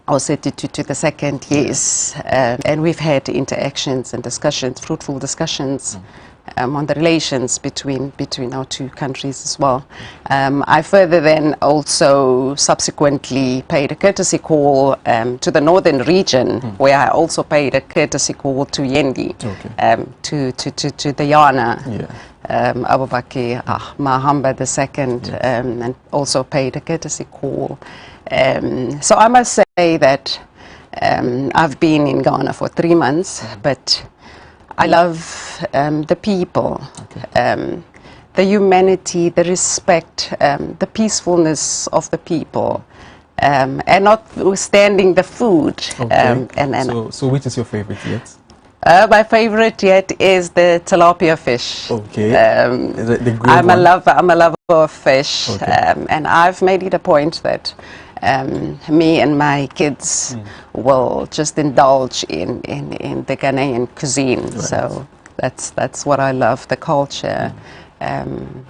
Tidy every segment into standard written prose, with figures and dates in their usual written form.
Also to the second, yes. And we've had interactions and discussions, fruitful discussions on the relations between our two countries as well. I further then also subsequently paid a courtesy call to the northern region, where I also paid a courtesy call to Yendi, to the Yana. Abu Bakr Mahamba II, and also paid a courtesy call. So I must say that I've been in Ghana for 3 months, but I love the people, the humanity, the respect, the peacefulness of the people, and notwithstanding the food. So which is your favorite yet? My favorite yet is the tilapia fish. Okay. I'm a lover of fish, and I've made it a point that me and my kids will just indulge in the Ghanaian cuisine. Right. So that's what I love, the culture in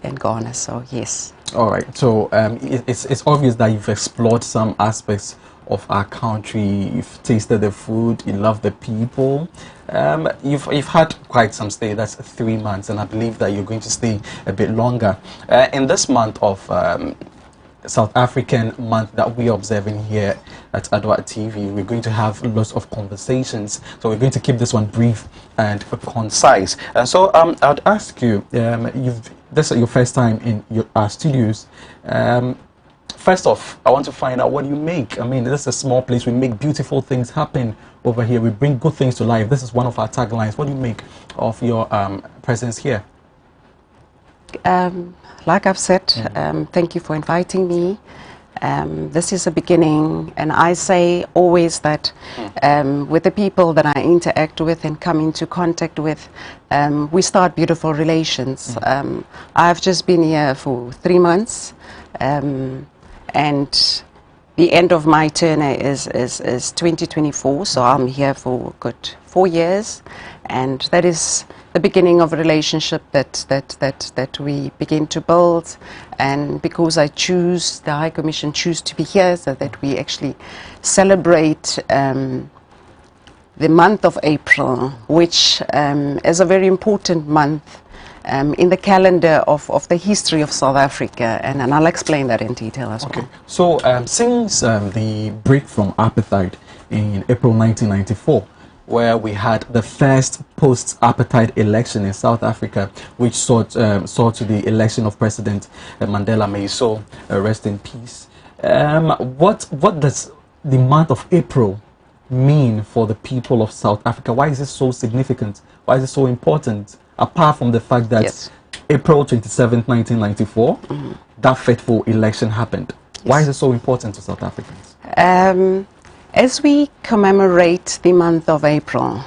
Ghana. So yes. All right. So it's obvious that you've explored some aspects of our country. You've tasted the food, you love the people. You've had quite some stay. That's 3 months, and I believe that you're going to stay a bit longer. In this month of South African month that we are observing here at Adoatv, we're going to have lots of conversations. So we're going to keep this one brief and concise. So I'd ask you, this is your first time in our studios. First off, I want to find out what you make. I mean, this is a small place. We make beautiful things happen over here. We bring good things to life. This is one of our taglines. What do you make of your presence here? Like I've said, thank you for inviting me. This is a beginning, and I say always that with the people that I interact with and come into contact with, we start beautiful relations. I've just been here for 3 months. And the end of my tenure is 2024, so I'm here for a good 4 years, and that is the beginning of a relationship that we begin to build. And because the High Commission choose to be here, so that we actually celebrate the month of April, which is a very important month in the calendar of the history of South Africa, and I'll explain that in detail as well. So since the break from apartheid in April 1994, where we had the first post-apartheid election in South Africa, which saw to the election of President Mandela, may his soul rest in peace. What does the month of April mean for the people of South Africa? Why is it so significant? Why is it so important? Apart from the fact that April 27, 1994, that fateful election happened. Why is it so important to South Africans? As we commemorate the month of April,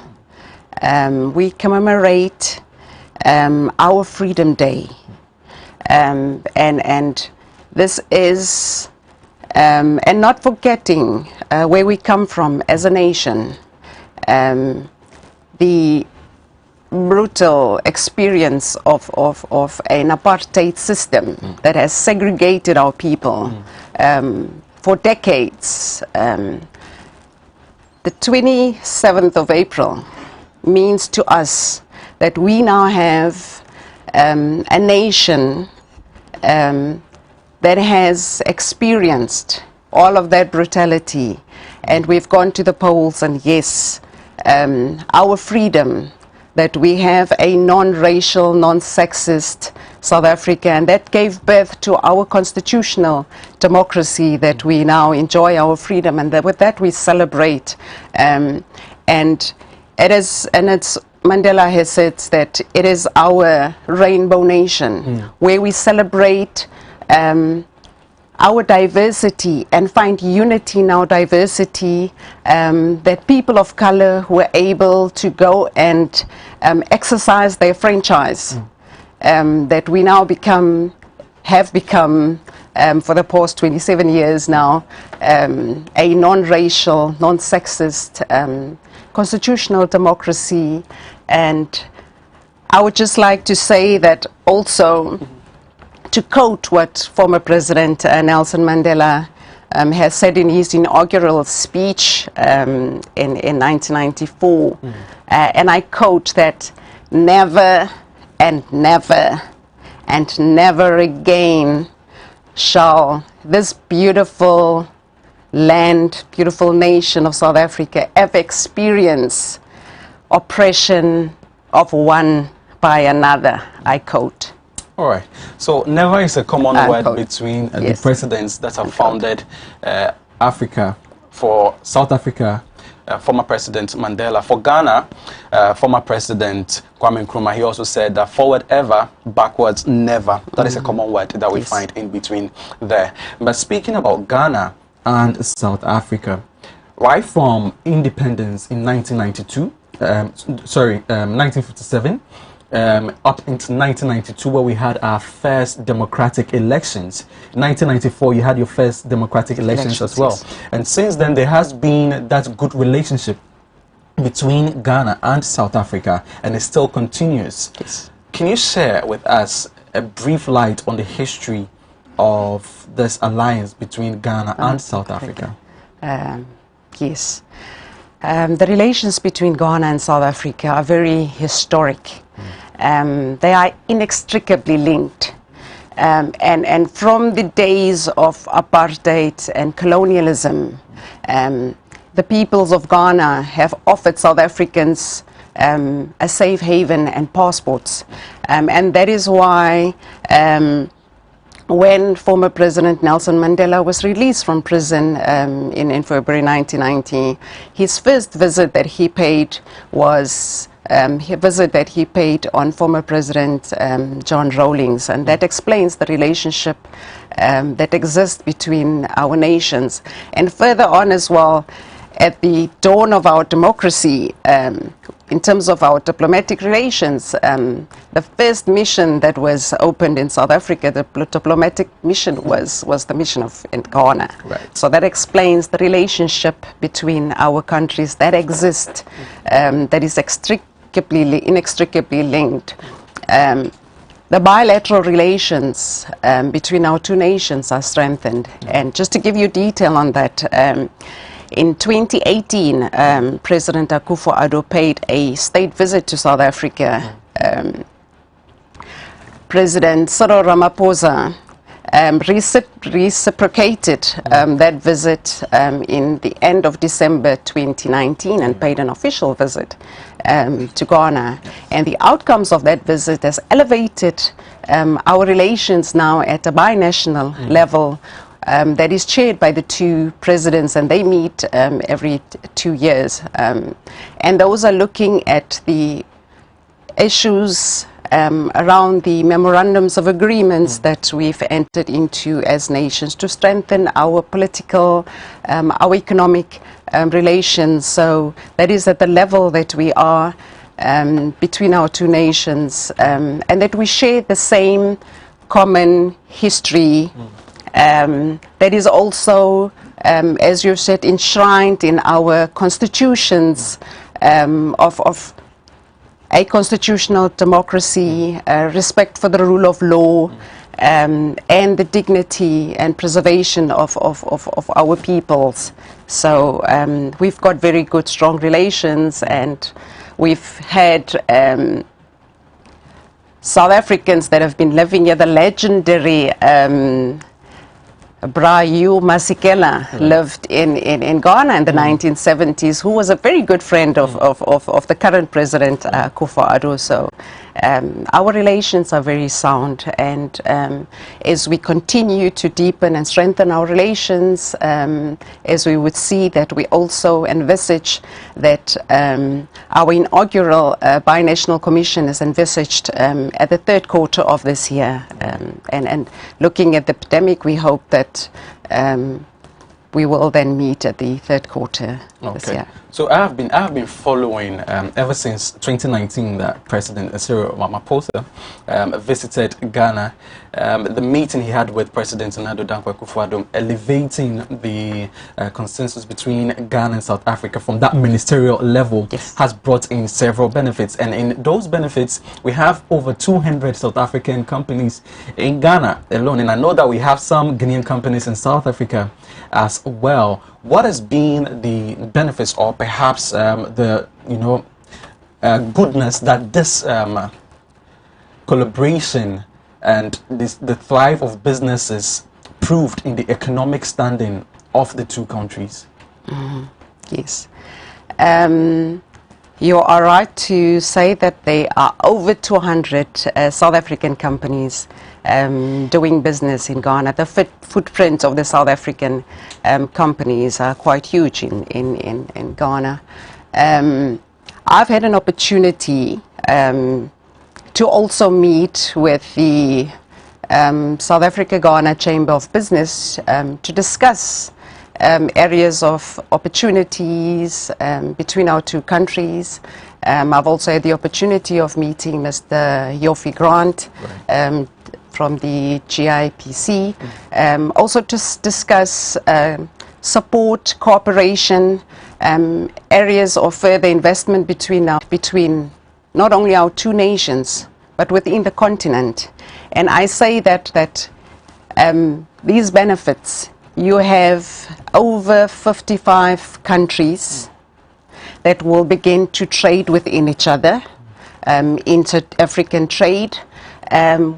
we commemorate our Freedom Day. And this is, and not forgetting where we come from as a nation, the brutal experience of an apartheid system that has segregated our people for decades. The 27th of April means to us that we now have a nation that has experienced all of that brutality, and we've gone to the polls, and yes, our freedom, that we have a non-racial, non-sexist South Africa, and that gave birth to our constitutional democracy, that we now enjoy our freedom, and that with that we celebrate. And it's Mandela has said that it is our rainbow nation, where we celebrate our diversity and find unity in our diversity, that people of color who are able to go and exercise their franchise, that we now have become for the past 27 years now, a non-racial, non-sexist constitutional democracy. And I would just like to say that also, to quote what former President Nelson Mandela has said in his inaugural speech in 1994, and I quote that, "Never and never and never again shall this beautiful land, beautiful nation of South Africa ever experience oppression of one by another," I quote. All right. So never is a common word between the presidents that have founded Africa. For South Africa, former President Mandela. For Ghana, former President Kwame Nkrumah, he also said that forward ever, backwards never. That is a common word that we find in between there. But speaking about Ghana and South Africa, right from independence in 1992, 1957, up into 1992, where we had our first democratic elections. In 1994, you had your first democratic elections as well. Yes. And since then, there has been that good relationship between Ghana and South Africa, and it still continues. Yes. Can you share with us a brief light on the history of this alliance between Ghana and South Africa? Yes. The relations between Ghana and South Africa are very historic. They are inextricably linked. And from the days of apartheid and colonialism, the peoples of Ghana have offered South Africans a safe haven and passports. And that is why when former President Nelson Mandela was released from prison in February 1990, his first visit that he paid was a visit that he paid on former President John Rawlings, and that explains the relationship that exists between our nations. And further on as well, at the dawn of our democracy, in terms of our diplomatic relations, the first mission that was opened in South Africa, the diplomatic mission, was the mission in Ghana. Right. So that explains the relationship between our countries that exist, that is inextricably linked. The bilateral relations between our two nations are strengthened. And just to give you detail on that, in 2018, President Akufo-Addo paid a state visit to South Africa. President Cyril Ramaphosa reciprocated that visit in the end of December 2019 and paid an official visit to Ghana. And the outcomes of that visit has elevated our relations now at a binational level that is chaired by the two presidents, and they meet every 2 years. And those are looking at the issues around the memorandums of agreements that we've entered into as nations to strengthen our political, our economic relations. So that is at the level that we are between our two nations, and that we share the same common history that is also, as you said, enshrined in our constitutions of a constitutional democracy, respect for the rule of law, and the dignity and preservation of our peoples. So we've got very good, strong relations, and we've had South Africans that have been living here. The legendary Brayu Masekela lived in Ghana in the 1970s, who was a very good friend of the current president, Akufo-Addo. So our relations are very sound, and as we continue to deepen and strengthen our relations, as we would see that we also envisage that our inaugural binational commission is envisaged at the third quarter of this year, and looking at the pandemic, we hope that we will then meet at the third quarter this year. So I have been following ever since 2019 that President Cyril Ramaphosa visited Ghana. The meeting he had with President Adoatv elevating the consensus between Ghana and South Africa from that ministerial level has brought in several benefits, and in those benefits we have over 200 South African companies in Ghana alone, and I know that we have some Ghanaian companies in South Africa as well. What has been the benefits, or perhaps the goodness that this collaboration and the thrive of businesses proved in the economic standing of the two countries? Yes. You are right to say that there are over 200 South African companies doing business in Ghana. The footprint of the South African companies are quite huge in Ghana. I've had an opportunity to also meet with the South Africa-Ghana Chamber of Business to discuss areas of opportunities between our two countries. I've also had the opportunity of meeting Mr. Yofi Grant from the GIPC, also to discuss support, cooperation, areas of further investment between not only our two nations, but within the continent. And I say that these benefits, you have over 55 countries that will begin to trade within each other, inter-African trade,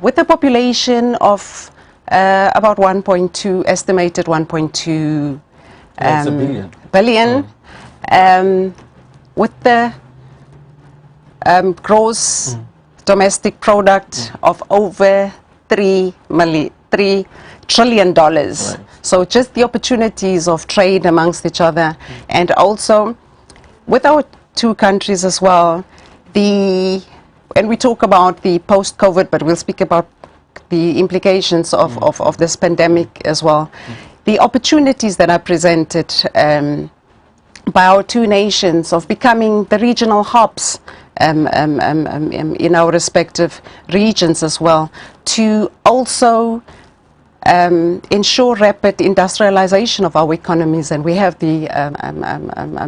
with a population of about 1.2, estimated 1.2 billion, with the gross domestic product of over $3 trillion. Right. So just the opportunities of trade amongst each other, and also with our two countries as well, and we talk about the post-COVID, but we'll speak about the implications of this pandemic as well. The opportunities that are presented by our two nations of becoming the regional hubs in our respective regions as well, to also ensure rapid industrialization of our economies, and we have the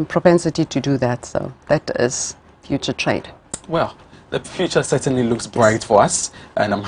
propensity to do that. So that is future trade. Well, the future certainly looks bright for us, and I'm